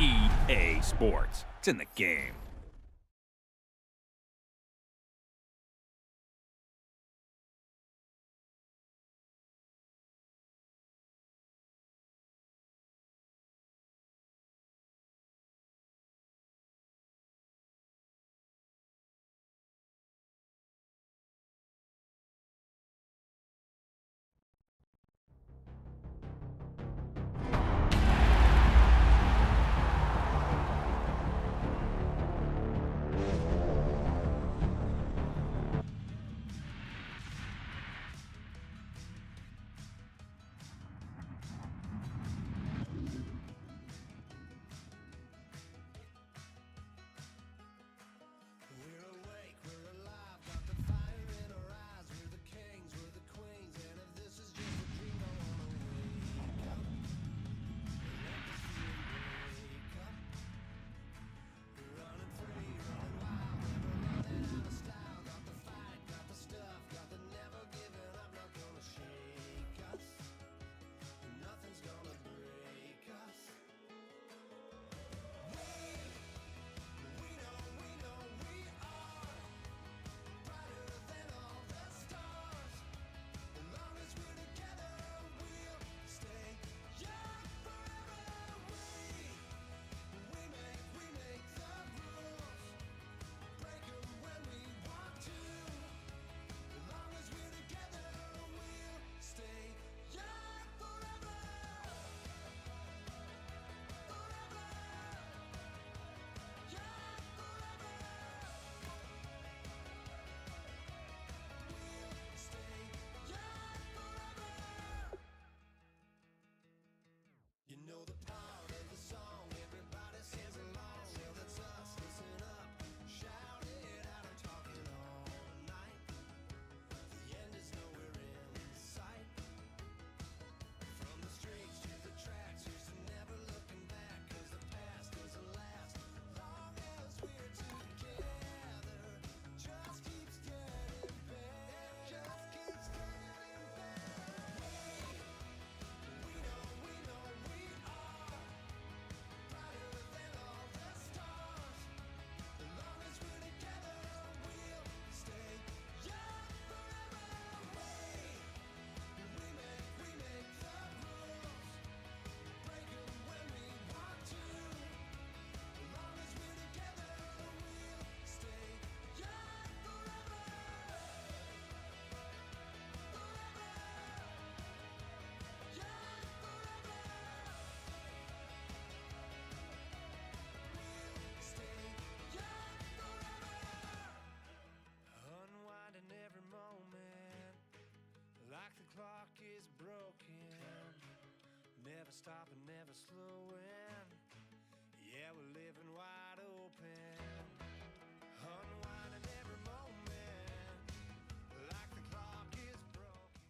EA Sports. It's in the game. Stopping, never slowing. Yeah, we're living wide open. Unwinding every moment, like the clock is broken.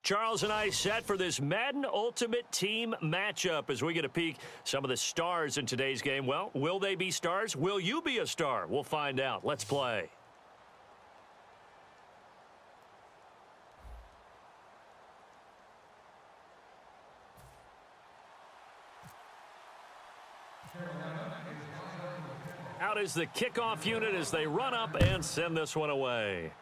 Charles and I set for this Madden Ultimate Team matchup as we get a peek some of the stars in today's game. Well, will they be stars? Will you be a star? We'll find out. Let's play. Out is the kickoff unit as they run up and send this one away.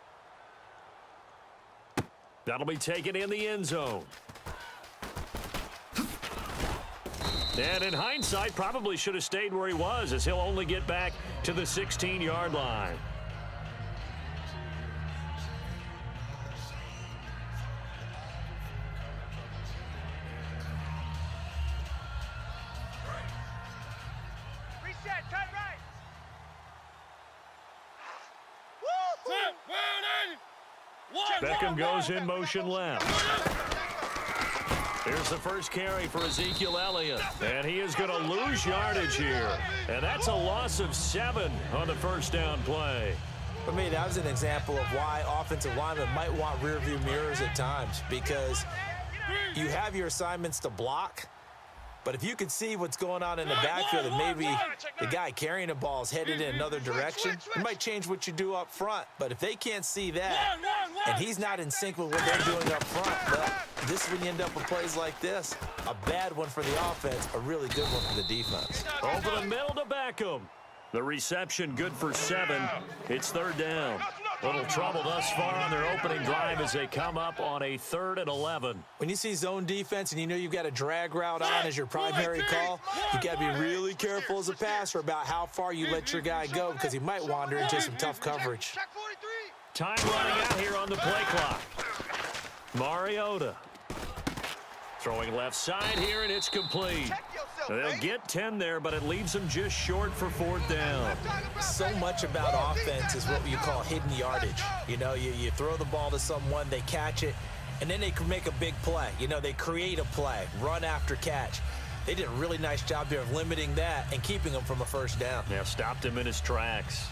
That'll be taken in the end zone. And in hindsight, probably should have stayed where he was, as he'll only get back to the 16-yard line. Reset, cut right. Beckham goes in motion left. Here's the first carry for Ezekiel Elliott. And he is going to lose yardage here. And that's a loss of 7 on the first down play. For me, that was an example of why offensive linemen might want rearview mirrors at times, because you have your assignments to block, But if you can see what's going on in the backfield and maybe the guy carrying the ball is headed in another direction, it might change what you do up front. But if they can't see that and he's not in sync with what they're doing up front, well, this is when you end up with plays like this. A bad one for the offense, a really good one for the defense. Over the middle to Beckham. The reception good for 7. It's 3rd down. Little trouble thus far on their opening drive as they come up on a 3rd and 11. When you see zone defense and you know you've got a drag route on as your primary call, you got to be really careful as a passer about how far you let your guy go because he might wander into some tough coverage. Time running out here on the play clock. Mariota throwing left side here, and it's complete. They'll get 10 there, but it leaves them just short for 4th down. So much about offense is what you call hidden yardage. You know, you throw the ball to someone, they catch it, and then they can make a big play. You know, they create a play, run after catch. They did a really nice job there of limiting that and keeping him from a 1st down. Yeah, stopped him in his tracks.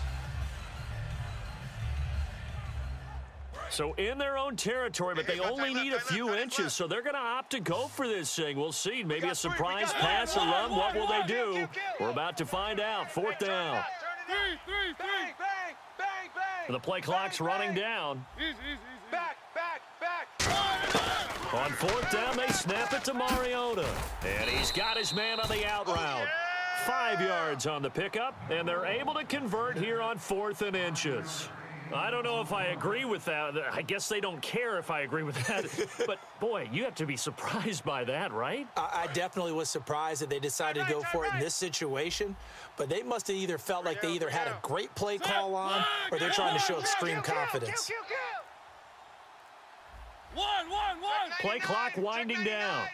So in their own territory, but they only need a few inches, so they're going to opt to go for this thing. We'll see. Maybe a surprise pass, a run. What will they do? We're about to find out. 4th down. The play clock's running down. On 4th down, they snap it to Mariota. And he's got his man on the out route. 5 yards on the pickup, and they're able to convert here on 4th and inches. I don't know if I agree with that. I guess they don't care if I agree with that. But, boy, you have to be surprised by that, right? I definitely was surprised that they decided to go for it in this situation. But they must have either felt like they either had a great play call on or they're trying to show extreme confidence. Play clock winding down.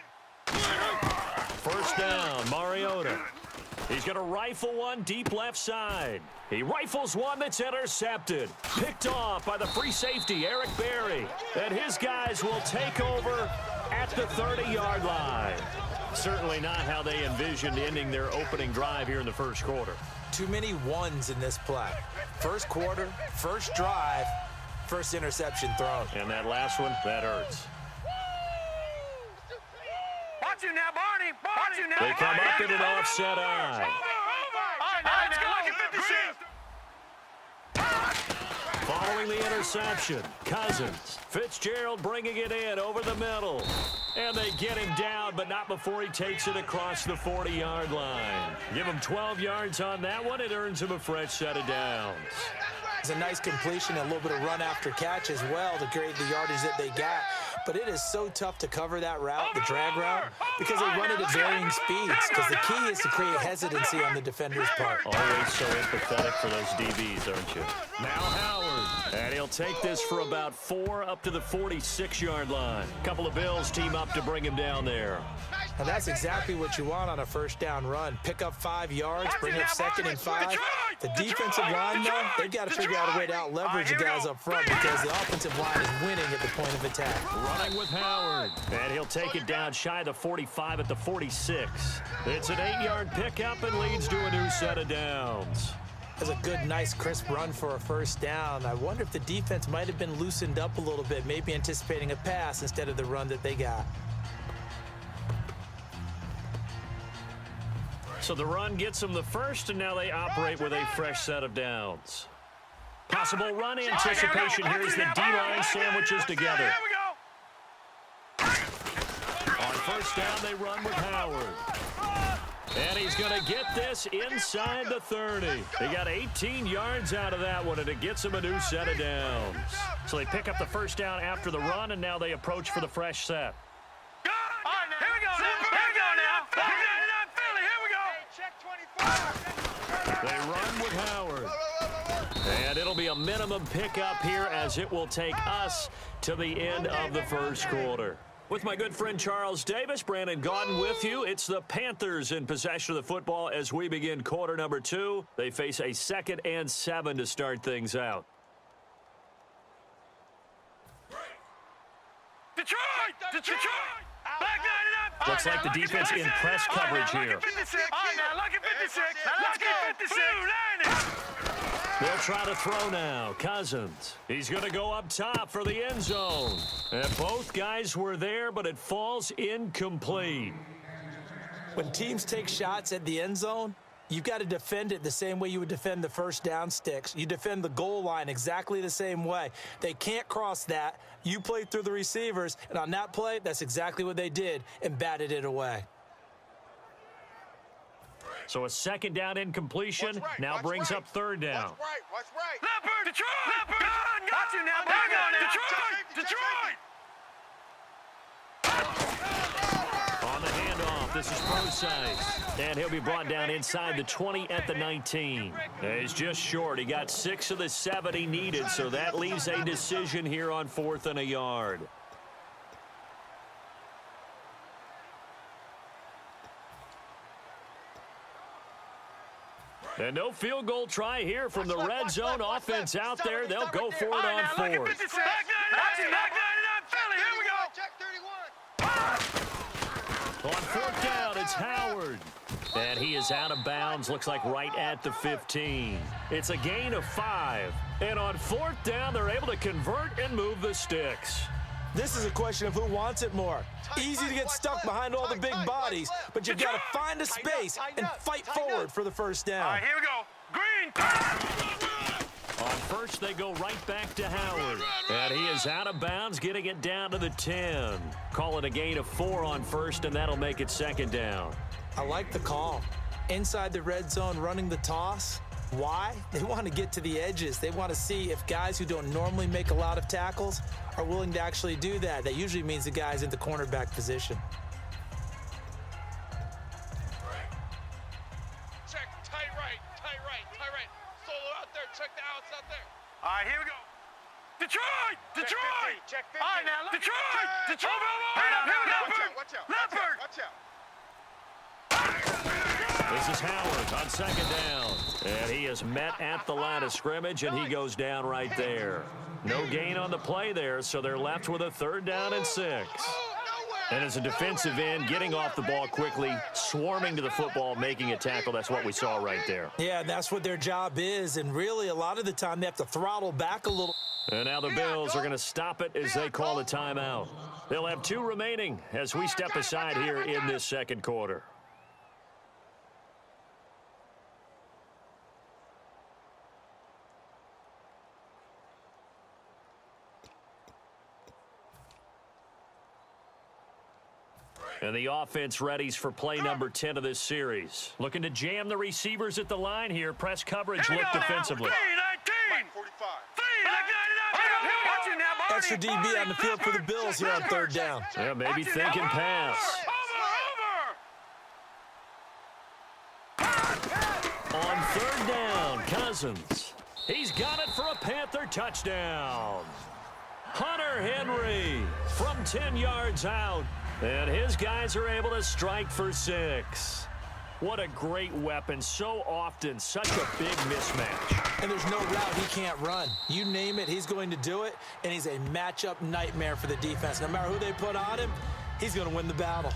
1st down, Mariota. He's going to rifle one deep left side. He rifles one that's intercepted. Picked off by the free safety, Eric Berry. And his guys will take over at the 30-yard line. Certainly not how they envisioned ending their opening drive here in the 1st quarter. Too many ones in this play. 1st quarter, 1st drive, 1st interception thrown. And that last one, that hurts. Watch you now, Barney. Watch you now. They come up in an offset eye. Let's go. Following the interception, Cousins. Fitzgerald bringing it in over the middle. And they get him down, but not before he takes it across the 40-yard line. Give him 12 yards on that one. It earns him a fresh set of downs. It's a nice completion, a little bit of run after catch as well to create the yardage that they got. But it is so tough to cover that route, the drag route, because they run it at varying speeds. Because the key is to create hesitancy on the defender's part. Always so empathetic for those DBs, aren't you? Now Howard. And he'll take this for about 4 up to the 46-yard line. A couple of Bills team up to bring him down there. And that's exactly what you want on a 1st down run. Pick up 5 yards, bring up 2nd and 5. The defensive line, though, they've got to figure out a way to out-leverage the guys up front because the offensive line is winning at the point of attack. Running with Howard. And he'll take it down shy of the 45 at the 46. It's an 8-yard pickup and leads to a new set of downs. That's a good, nice, crisp run for a 1st down. I wonder if the defense might have been loosened up a little bit, maybe anticipating a pass instead of the run that they got. So the run gets them the 1st, and now they operate with a fresh set of downs. Possible run anticipation here as the D-line sandwiches together. On 1st down, they run with Howard. And he's going to get this inside the 30. They got 18 yards out of that one, and it gets them a new set of downs. So they pick up the 1st down after the run, and now they approach for the fresh set. Here we go now. They run with Howard. And it'll be a minimum pickup here as it will take us to the end of the 1st quarter. With my good friend Charles Davis, Brandon Gaudin with you. It's the Panthers in possession of the football as we begin quarter number 2. They face a 2nd and 7 to start things out. Detroit! Looks like the defense in press coverage here. They'll try to throw now. Cousins. He's going to go up top for the end zone. And both guys were there, but it falls incomplete. When teams take shots at the end zone, you've got to defend it the same way you would defend the first down sticks. You defend the goal line exactly the same way. They can't cross that. You play through the receivers, and on that play, that's exactly what they did and batted it away. So a second down incompletion now brings up third down. Watch right. Leopard! Detroit! Leopard! Got you now, Detroit! On the handoff, this is Procise. And he'll be brought down inside the 20 at the 19. He's just short. He got 6 of the 7 he needed, so that leaves a decision here on 4th and a yard. And no field goal try here from the red zone offense out there. They'll go for it on 4th. On 4th down, it's Howard. And he is out of bounds, looks like right at the 15. It's a gain of 5. And on 4th down, they're able to convert and move the sticks. This is a question of who wants it more. Easy to get stuck behind all the big bodies, but you've got to find a space and fight forward for the first down. All right, here we go. Green. On 1st, they go right back to Howard. And he is out of bounds, getting it down to the 10. Call it a gain of 4 on 1st, and that'll make it 2nd down. I like the call. Inside the red zone, running the toss. Why? They want to get to the edges. They want to see if guys who don't normally make a lot of tackles are willing to actually do that. That usually means the guy's in the cornerback position. Check, tight right. Solo out there, check the outs out there. All right, here we go. Detroit! Check 50. All right, now, Detroit! Watch out. Leopard! Watch out. This is Howard on 2nd down. And he is met at the line of scrimmage, and he goes down right there. No gain on the play there, so they're left with a 3rd down and 6. And as a defensive end, getting off the ball quickly, swarming to the football, making a tackle, that's what we saw right there. Yeah, that's what their job is, and really a lot of the time they have to throttle back a little. And now the Bills are going to stop it as they call a timeout. They'll have 2 remaining as we step aside here in this 2nd quarter. And the offense readies for play number 10 of this series. Looking to jam the receivers at the line here. Press coverage look defensively. 45. Extra DB on the field for the Bills here on 3rd down. Yeah, maybe thinking pass. On 3rd down, Cousins. He's got it for a Panther touchdown. Hunter Henry from 10 yards out. And his guys are able to strike for 6. What a great weapon. So often, such a big mismatch. And there's no route he can't run. You name it, he's going to do it, and he's a matchup nightmare for the defense. No matter who they put on him, he's going to win the battle.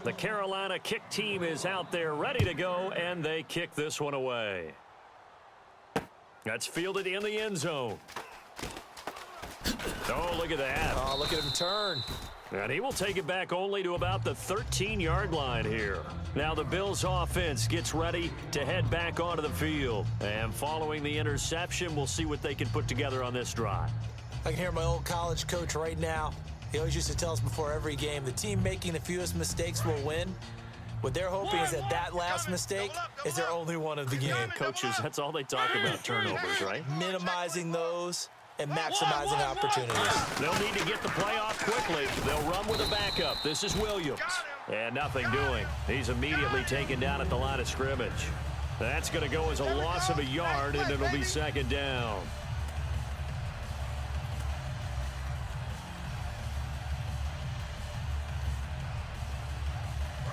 The Carolina kick team is out there ready to go, and they kick this one away. That's fielded in the end zone. Oh, look at that. Oh, look at him turn. And he will take it back only to about the 13-yard line here. Now the Bills offense gets ready to head back onto the field. And following the interception, we'll see what they can put together on this drive. I can hear my old college coach right now. He always used to tell us before every game, the team making the fewest mistakes will win. What they're hoping is that last mistake is their only one of the game. Coaches, that's all they talk about, turnovers, right? Minimizing those and maximizing opportunities. They'll need to get the play off quickly. They'll run with a backup. This is Williams. And nothing doing. He's immediately taken down at the line of scrimmage. That's going to go as a loss of a yard, and it'll be 2nd down.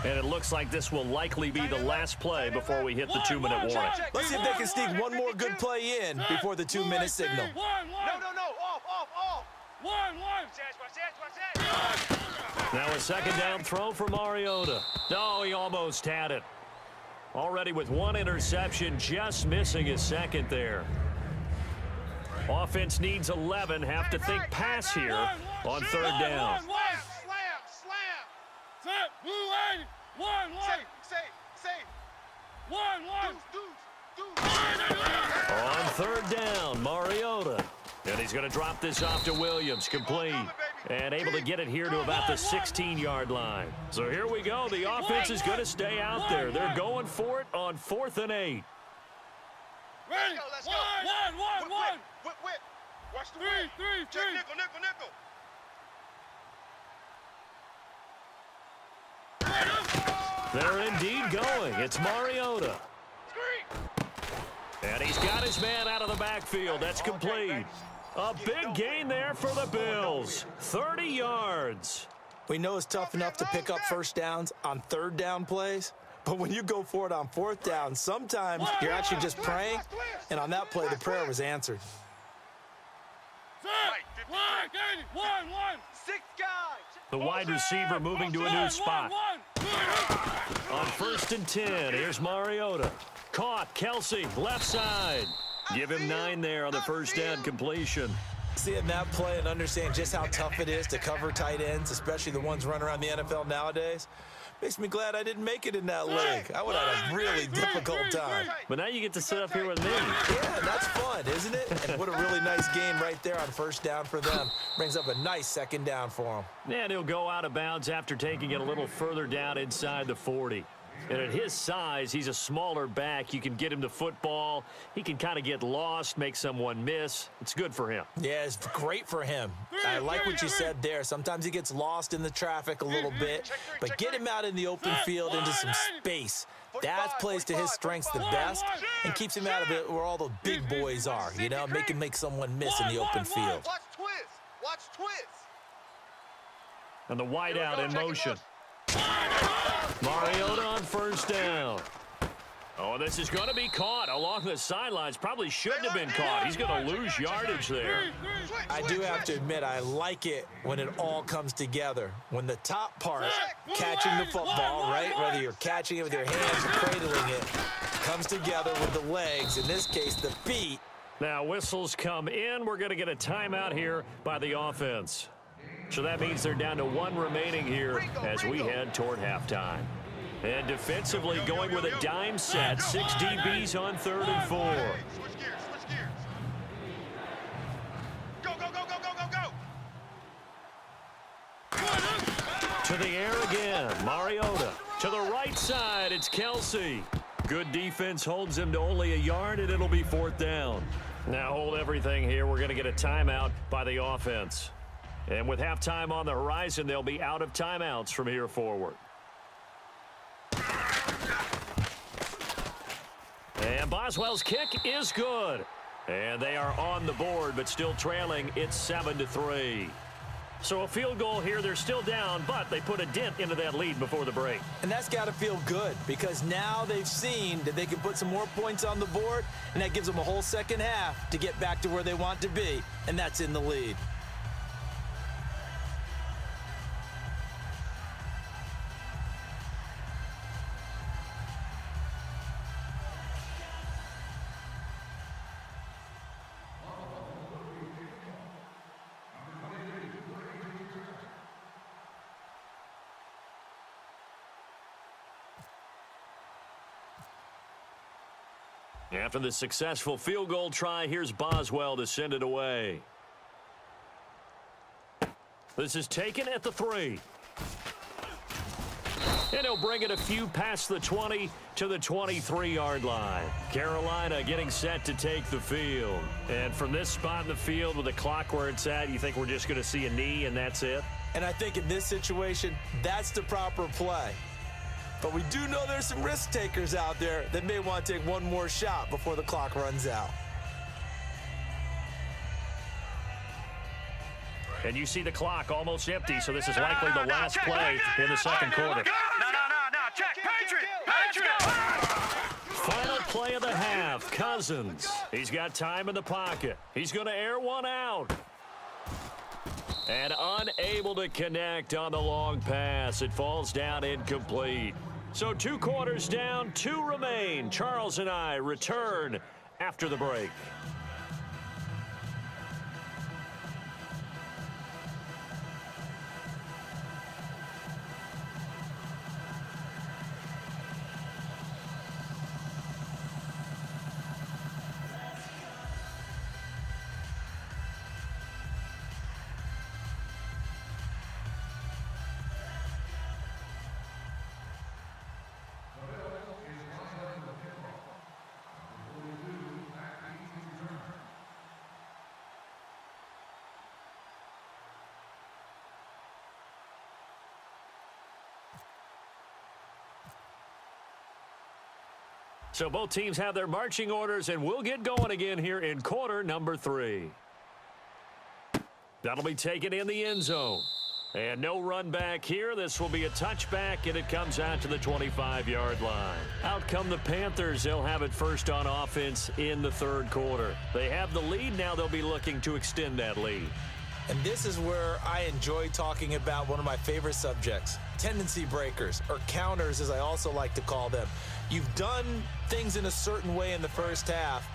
And it looks like this will likely be the last play before we hit the 2-minute warning. Let's see if they can sneak one more good play in before the 2-minute signal. No. Off. Now a 2nd down throw for Mariota. No, he almost had it. Already with 1 interception, just missing his 2nd there. Offense needs 11. Have to think pass here on third down. Slam. Set. Blue 80. One. Safe. One. On third down, Mariota. And he's going to drop this off to Williams, complete. And able to get it here to about the 16-yard line. So here we go. The offense is going to stay out there. They're going for it on 4th and 8. Ready? Let's go. One. Whip. Watch the whip. Three. Nickel. They're indeed going. It's Mariota. And he's got his man out of the backfield. That's complete. A big gain there for the Bills. 30 yards. We know it's tough enough to pick up first downs on third down plays, but when you go for it on fourth down, sometimes you're actually just praying, and on that play, the prayer was answered. One. 6 guys. The wide receiver moving to a new spot. On 1st and 10, here's Mariota. Caught, Kelsey, left side. Give him 9 there on the first down completion. Seeing that play and understand just how tough it is to cover tight ends, especially the ones running around the NFL nowadays, makes me glad I didn't make it in that league. I would have had a really difficult time. But now you get to sit up here with me. Yeah, that's fun, isn't it? And what a really nice game right there on first down for them. Brings up a nice second down for them. And he'll go out of bounds after taking it a little further down inside the 40. And at his size, he's a smaller back. You can get him the football. He can kind of get lost, make someone miss. It's good for him. Yeah, it's great for him. I like what you said there. Sometimes he gets lost in the traffic a little bit, but get him out in the open field into some space. That plays to his strengths the best and keeps him out of it where all the big boys are, you know, make him make someone miss in the open field. Watch twist. And the wideout in motion. Mariota on first down. Oh, this is going to be caught along the sidelines. Probably shouldn't have been caught. He's going to lose yardage there. I do have to admit, I like it when it all comes together. When the top part, catching the football, right, whether you're catching it with your hands or cradling it, comes together with the legs, in this case, the feet. Now, whistles come in. We're going to get a timeout here by the offense. So that means they're down to 1 remaining here as we head toward halftime. And defensively going with a dime set, 6 DBs on 3rd and 4. Switch gears. Go. To the air again, Mariota. To the right side, it's Kelsey. Good defense holds him to only a yard, and it'll be 4th down. Now hold everything here. We're going to get a timeout by the offense. And with halftime on the horizon, they'll be out of timeouts from here forward. And Boswell's kick is good. And they are on the board, but still trailing. It's 7-3. So a field goal here. They're still down, but they put a dent into that lead before the break. And that's got to feel good because now they've seen that they can put some more points on the board, and that gives them a whole second half to get back to where they want to be, and that's in the lead. After the successful field goal try, here's Boswell to send it away. This is taken at the 3. And he'll bring it a few past the 20 to the 23-yard line. Carolina getting set to take the field. And from this spot in the field with the clock where it's at, you think we're just going to see a knee and that's it? And I think in this situation, that's the proper play. But we do know there's some risk takers out there that may want to take one more shot before the clock runs out. And you see the clock almost empty, so this is likely the last play in the second quarter. No, check. Patriot. Final play of the half, Cousins. He's got time in the pocket. He's going to air one out. And unable to connect on the long pass. It falls down incomplete. So 2 quarters down, 2 remain. Charles and I return after the break. So both teams have their marching orders, and we'll get going again here in quarter number 3. That'll be taken in the end zone. And no run back here. This will be a touchback, and it comes out to the 25-yard line. Out come the Panthers. They'll have it first on offense in the third quarter. They have the lead. Now they'll be looking to extend that lead. And this is where I enjoy talking about one of my favorite subjects, tendency breakers, or counters as I also like to call them. You've done things in a certain way in the first half,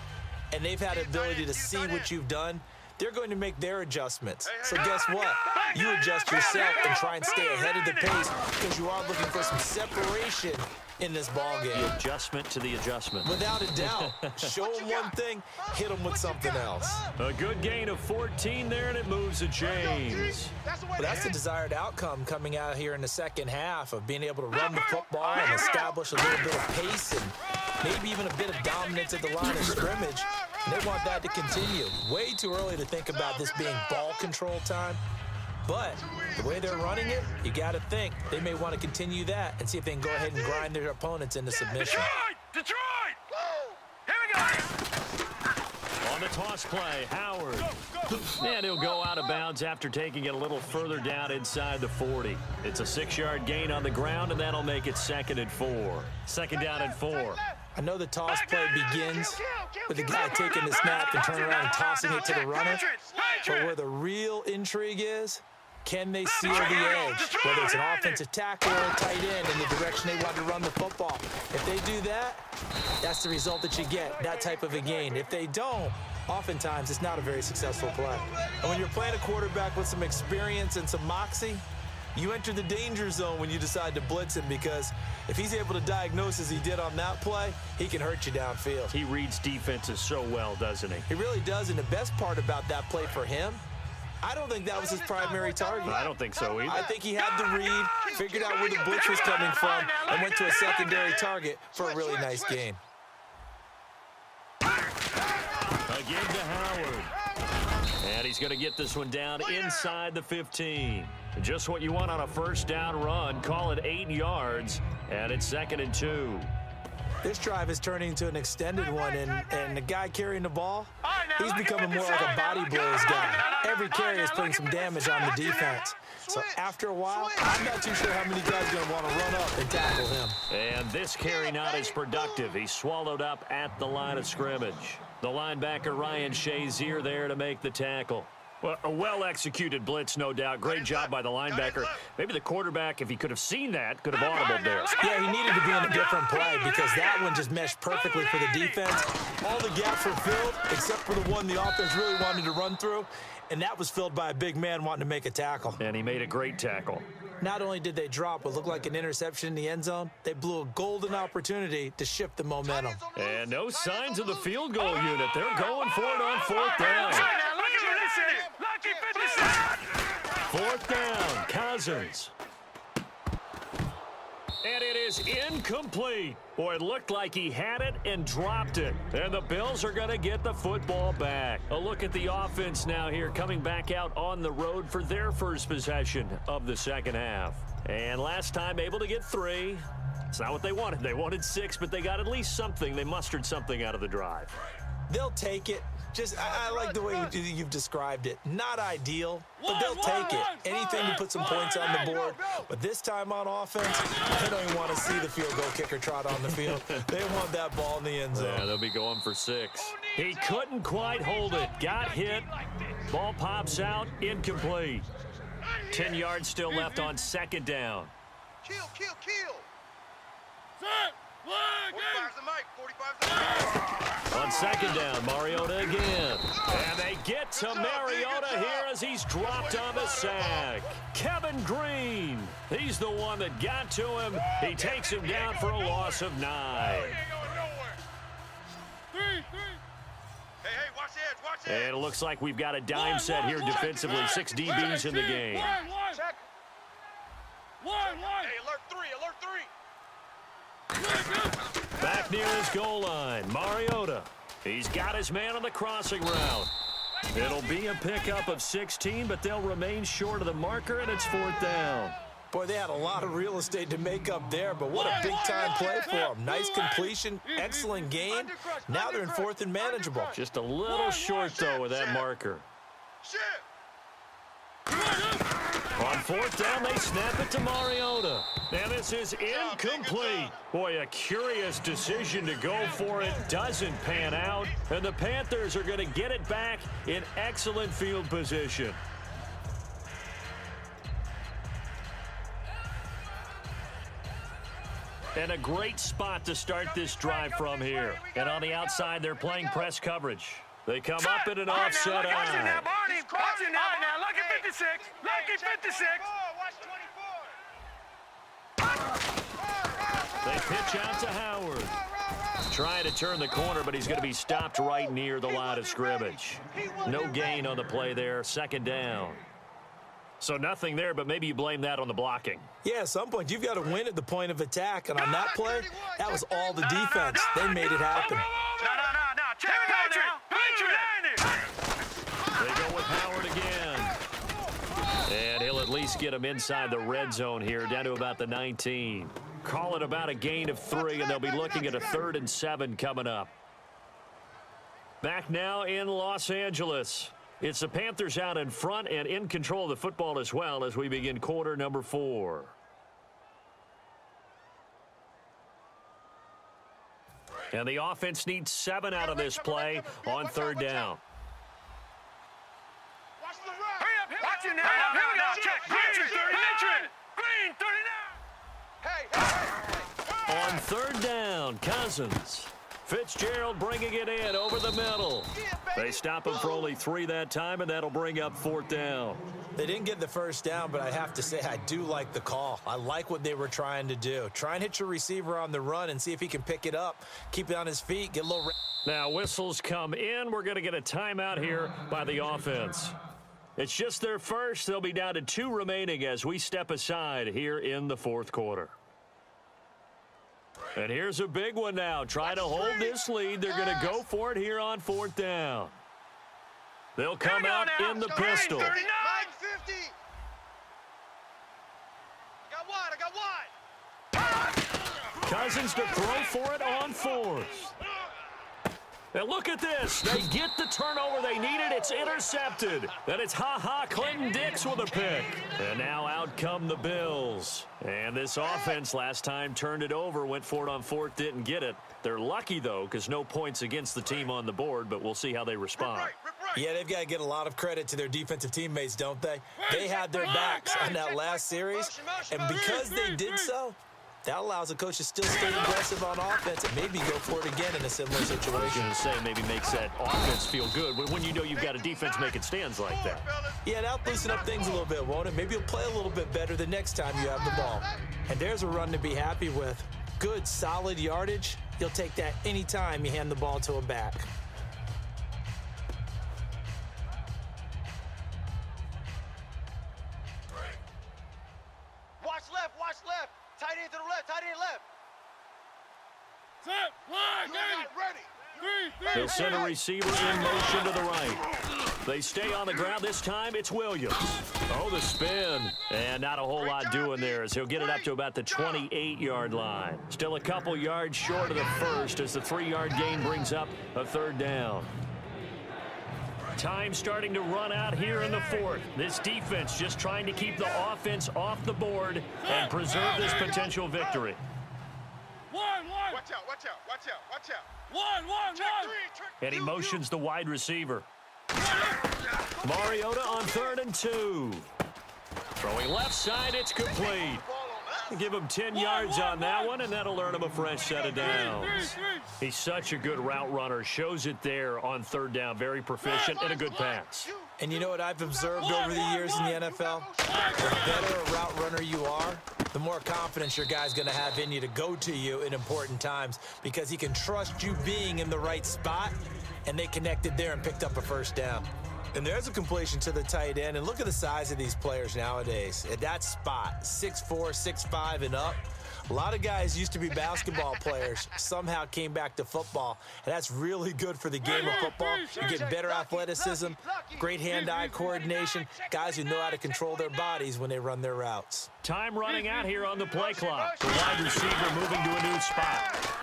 and they've had ability to see what you've done. They're going to make their adjustments. So guess what? You adjust yourself and try and stay ahead of the pace because you are looking for some separation in this ball game. The adjustment to the adjustment. Without a doubt. Show them one thing, hit them with something else. A good gain of 14 there, and it moves the chains. Well, that's the desired outcome coming out here in the second half of being able to run the football and establish a little bit of pace and maybe even a bit of dominance at the line of scrimmage. And they want that to continue. Way too early to think about this being ball control time. But the way they're running it, you got to think they may want to continue that and see if they can go ahead and grind their opponents into submission. Detroit! Here we go! On the toss play, Howard. And he'll go out of bounds after taking it a little further down inside the 40. It's a 6-yard gain on the ground, and that'll make it 2nd and 4. Second down and 4. I know the toss play begins with the guy taking the snap and turning around and tossing it to the runner. But where the real intrigue is, can they seal the edge? Whether it's an offensive tackle or a tight end in the direction they want to run the football. If they do that, that's the result that you get, that type of a gain. If they don't, oftentimes it's not a very successful play. And when you're playing a quarterback with some experience and some moxie, you enter the danger zone when you decide to blitz him, because if he's able to diagnose as he did on that play, he can hurt you downfield. He reads defenses so well, doesn't he? He really does, and the best part about that play for him, I don't think that was his primary target. I don't think so either. I think he had the read, figured out where the blitz was coming from, and went to a secondary target for a really nice gain. Again to Howard. And he's going to get this one down inside the 15. Just what you want on a first down run. Call it 8 yards, and it's 2nd and 2. This drive is turning into an extended one, and the guy carrying the ball, he's becoming more like a body blows guy. Every carry is putting some damage on the defense. So after a while, I'm not too sure how many guys are going to want to run up and tackle him. And this carry not as productive. He's swallowed up at the line of scrimmage. The linebacker, Ryan Shazier, there to make the tackle. Well, a well-executed blitz, no doubt. Great job by the linebacker. Maybe the quarterback, if he could have seen that, could have audibled there. Yeah, he needed to be in a different play because that one just meshed perfectly for the defense. All the gaps were filled except for the one the offense really wanted to run through, and that was filled by a big man wanting to make a tackle. And he made a great tackle. Not only did they drop what looked like an interception in the end zone, they blew a golden opportunity to shift the momentum. And no signs of the field goal unit. They're going for it on 4th down. 4th down, Cousins. And it is incomplete. Boy, it looked like he had it and dropped it. And the Bills are going to get the football back. A look at the offense now here, coming back out on the road for their first possession of the second half. And last time able to get 3. It's not what they wanted. They wanted 6, but they got at least something. They mustered something out of the drive. They'll take it. I like the way you've described it. Not ideal, but they'll take it. Anything to put some points on the board. But this time on offense, they don't even want to see the field goal kicker trot on the field. They want that ball in the end zone. Yeah, they'll be going for 6. He couldn't quite hold it. Got hit. Ball pops out. Incomplete. 10 yards still left on 2nd down. Kill. 45's the mic. 45's the mic. On 2nd down, Mariota again. And they get to Mariota here as he's dropped on the sack. Kevin Green. He's the one that got to him. He takes him down for a loss of 9. Hey, watch the edge. And it looks like we've got a dime set here defensively. 6 DBs in the game. Check. Hey, alert 3. Back near his goal line, Mariota. He's got his man on the crossing route. It'll be a pickup of 16, but they'll remain short of the marker, and it's 4th down. Boy, they had a lot of real estate to make up there, but what a big-time play for them. Nice completion, excellent gain. Now they're in 4th and manageable. Just a little short, though, with that marker. On 4th down, they snap it to Mariota. And this is incomplete. Boy, a curious decision to go for it. Doesn't pan out. And the Panthers are going to get it back in excellent field position. And a great spot to start this drive from here. And on the outside, they're playing press coverage. They come up in an offset eye. Watch it now, Barney. Watch it now. Lucky 56. Lucky 56. They pitch out to Howard. Trying to turn the corner, but he's going to be stopped right near the line of scrimmage. No gain on the play there. 2nd down. So nothing there, but maybe you blame that on the blocking. Yeah, at some point, you've got to win at the point of attack. And on that play, that was all the defense. They made it happen. No. Check it out now. They go with Howard again. And he'll at least get him inside the red zone here, down to about the 19. Call it about a gain of 3, and they'll be looking at a 3rd and 7 coming up. Back now in Los Angeles. It's the Panthers out in front and in control of the football as well as we begin quarter number 4. And the offense needs 7 out of this play on 3rd down. Hurry up. Watch it now. Here we go. Check. Green 39. On 3rd down, Cousins. Fitzgerald bringing it in over the middle. They stop him for only 3 that time, and that'll bring up 4th down. They didn't get the 1st down, but I have to say I do like the call. I like what they were trying to do. Try and hit your receiver on the run and see if he can pick it up. Keep it on his feet. Get a little... Now whistles come in. We're going to get a timeout here by the offense. It's just their first. They'll be down to 2 remaining as we step aside here in the 4th quarter. And here's a big one now. Trying to hold this lead. They're going to go for it here on 4th down. They'll come out in the pistol. 950. I got wide. Cousins to throw for it on 4th. And look at this. They get the turnover they needed. It's intercepted. And it's Clinton Dix with a pick. And now out come the Bills. And this offense last time turned it over, went for it on 4th, didn't get it. They're lucky, though, because no points against the team on the board, but we'll see how they respond. Yeah, they've got to get a lot of credit to their defensive teammates, don't they? They had their backs on that last series, and because they did so, that allows the coach to still stay aggressive on offense and maybe go for it again in a similar situation. I was going to say maybe makes that offense feel good when you know you've got a defense making stands like that. Yeah, that'll loosen up things a little bit, won't it? Maybe you'll play a little bit better the next time you have the ball. And there's a run to be happy with. Good, solid yardage. You'll take that anytime you hand the ball to a back. Watch left. Tight end to the left, tight end left. They'll send a receiver in motion to the right. They stay on the ground. This time it's Williams. Oh, the spin. And not a whole lot doing there as he'll get it up to about the 28-yard line. Still a couple yards short of the first as the 3-yard gain brings up a 3rd down. Time starting to run out here in the 4th. This defense just trying to keep the offense off the board and preserve this potential victory. Watch out. And he motions the wide receiver. Mariota on 3rd and 2. Throwing left side, it's complete. Give him 10 yards on that one, and that'll earn him a fresh set of downs. He's such a good route runner. Shows it there on 3rd down. Very proficient and a good pass. And you know what I've observed over the years in the NFL? The better a route runner you are, the more confidence your guy's going to have in you to go to you in important times because he can trust you being in the right spot, and they connected there and picked up a 1st down. And there's a completion to the tight end, and look at the size of these players nowadays. At that spot, 6'4", 6'5", and up. A lot of guys used to be basketball players, somehow came back to football, and that's really good for the game of football. You get better athleticism, great hand-eye coordination, guys who know how to control their bodies when they run their routes. Time running out here on the play clock. The wide receiver moving to a new spot.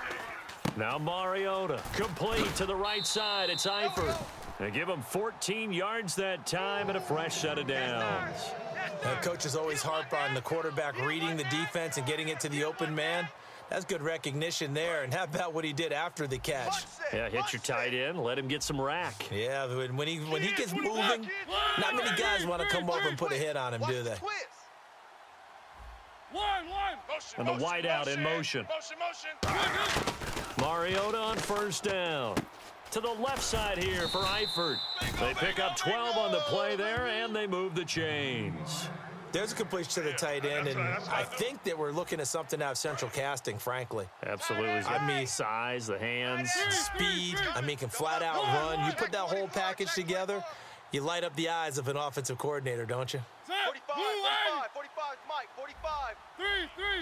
Now Mariota, complete to the right side. It's Eifert. They give him 14 yards that time and a fresh set of downs. Now, coaches always harp on the quarterback reading the defense and getting it to the open man. That's good recognition there. And how about what he did after the catch? Yeah, hit your tight end, let him get some rack. Yeah, when he gets moving, not many guys want to come over and put a hit on him, do they? And the wideout in motion. Mariota on first down. To the left side here for Eifert. They pick up 12 on the play there, and they move the chains. There's a completion to the tight end, and I think that we're looking at something out of central casting, frankly. Absolutely. I mean, size, the hands. Speed. I mean, can flat out run. You put that whole package together, you light up the eyes of an offensive coordinator, don't you? 45, Mike, 45.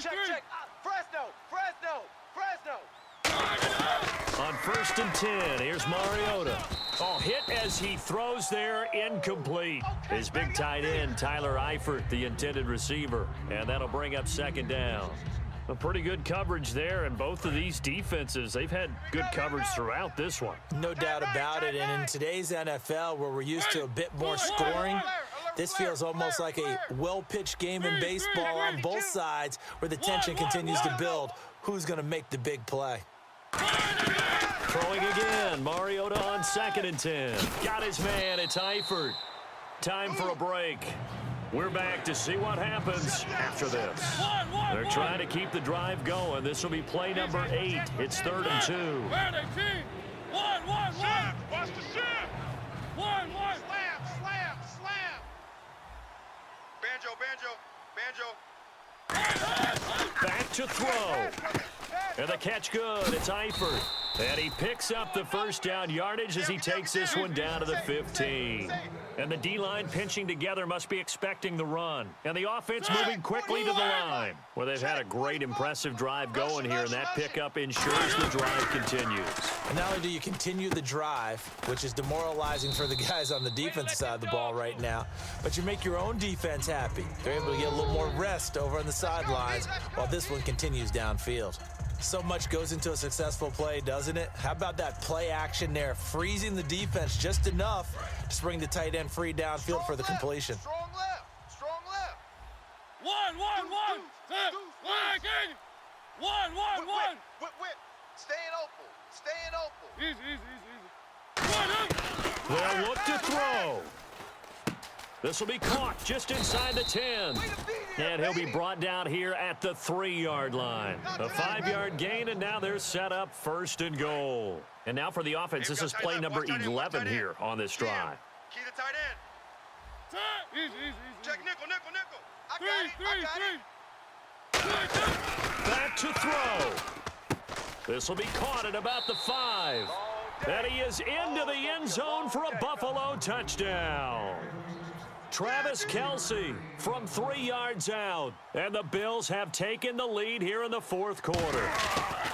Check. Fresno. On 1st and 10, here's Mariota. Oh, hit as he throws there, incomplete. His big tight end, Tyler Eifert, the intended receiver. And that'll bring up 2nd down. A pretty good coverage there, and both of these defenses, they've had good coverage throughout this one. No doubt about it, and in today's NFL, where we're used to a bit more scoring, this feels almost like a well-pitched game in baseball on both sides, where the tension continues to build. Who's going to make the big play? Throwing again, Mariota on 2nd and 10. Got his man, it's Eifert. Time for a break. We're back to see what happens after this. They're trying to keep the drive going. This will be play number 8. It's 3rd and 2. Watch the shot. Slam. Banjo. Back to throw. And the catch good. It's Eifert. And he picks up the first down yardage as he takes this one down to the 15. And the D-line pinching together must be expecting the run. And the offense moving quickly to the line. Well, they've had a great, impressive drive going here, and that pickup ensures the drive continues. And not only do you continue the drive, which is demoralizing for the guys on the defensive side of the ball right now, but you make your own defense happy. They're able to get a little more rest over on the sidelines while this one continues downfield. So much goes into a successful play, doesn't it? How about that play action there, freezing the defense just enough to bring the tight end free downfield for the completion. Strong left. One. Whip. Staying open. Easy. They'll look to throw. This will be caught just inside the 10. And he'll be brought down here at the 3-yard line. A 5-yard gain, and now they're set up 1st and goal. And now for the offense, this is play number 11 here on this drive. Key to tight end. Easy. Check nickel. I got it. Back to throw. This will be caught at about the 5. And he is into the end zone for a Buffalo touchdown. Travis Kelce from 3 yards out. And the Bills have taken the lead here in the 4th quarter.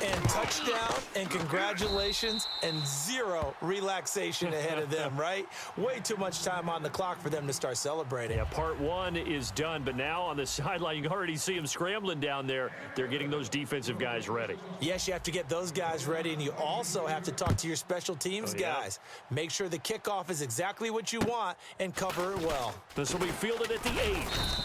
And touchdown, and congratulations, and 0 relaxation ahead of them, right? Way too much time on the clock for them to start celebrating. Yeah, part 1 is done, but now on the sideline, you can already see them scrambling down there. They're getting those defensive guys ready. Yes, you have to get those guys ready, and you also have to talk to your special teams guys. Make sure the kickoff is exactly what you want and cover it well. This will be fielded at the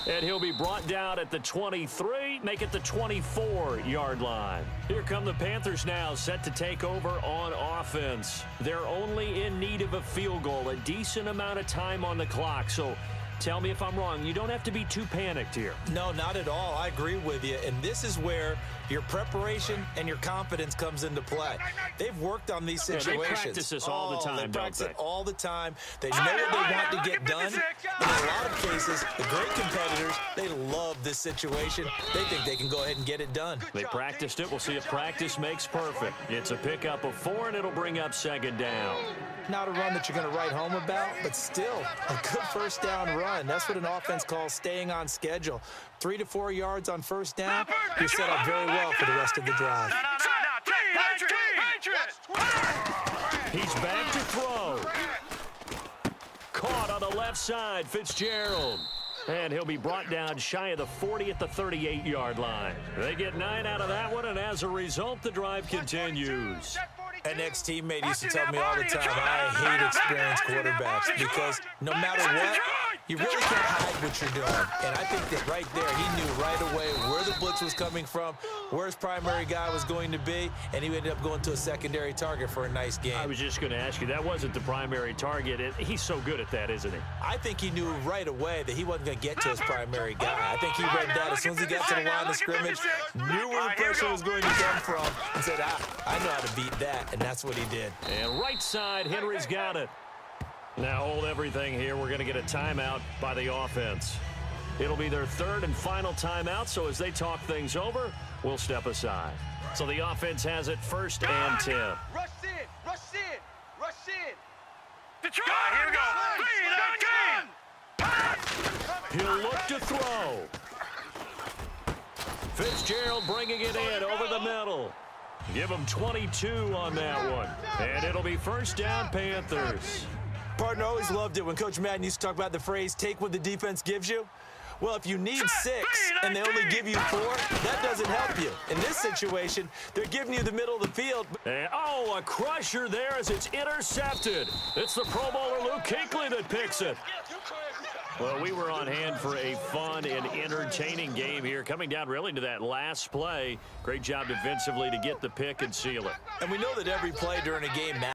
8, and he'll be brought down at the 23, make it the 24-yard line. Here come the Panthers now, set to take over on offense. They're only in need of a field goal, a decent amount of time on the clock, so tell me if I'm wrong. You don't have to be too panicked here. No, not at all. I agree with you, and this is where your preparation and your confidence comes into play. They've worked on these situations. They practice this all the time, they practice don't it all the time. They know what they want to get done. And in a lot of cases, the great competitors, they love this situation. They think they can go ahead and get it done. They practiced it. We'll see if practice makes perfect. It's a pickup of 4, and it'll bring up 2nd down. Not a run that you're going to write home about, but still a good first down run. down, and that's what an offense calls staying on schedule. 3 to 4 yards on first down, you're set up very well for the rest of the drive. He's back to throw. Caught on the left side, Fitzgerald. And he'll be brought down shy of the 40 at the 38-yard line. They get 9 out of that one, and as a result, the drive continues. An ex-teammate used to tell me all the time, I hate experienced quarterbacks because no matter what, you really can't hide what you're doing. And I think that right there, he knew right away where the blitz was coming from, where his primary guy was going to be, and he ended up going to a secondary target for a nice game. I was just going to ask you, that wasn't the primary target. He's so good at that, isn't he? I think he knew right away that he wasn't going to get to his primary guy. I think he read that as soon as he got to the line of scrimmage, knew where the pressure was going to come from, and said, I know how to beat that, and that's what he did. And right side, Henry's got it. Now hold everything here. We're going to get a timeout by the offense. It'll be their third and final timeout, so as they talk things over, we'll step aside. So the offense has it 1st and 10. Rush in, rush in, rush in. Detroit, here we go. He'll look to throw. Fitzgerald bringing it in over the middle. Give him 22 on that one. And it'll be 1st down, Panthers. Partner, always loved it when Coach Madden used to talk about the phrase, take what the defense gives you. Well, if you need 6 and they only give you 4, that doesn't help you. In this situation, they're giving you the middle of the field. And, a crusher there as it's intercepted. It's the Pro Bowler Luke Kuechly that picks it. Well, we were on hand for a fun and entertaining game here, coming down really to that last play. Great job defensively to get the pick and seal it. And we know that every play during a game matters.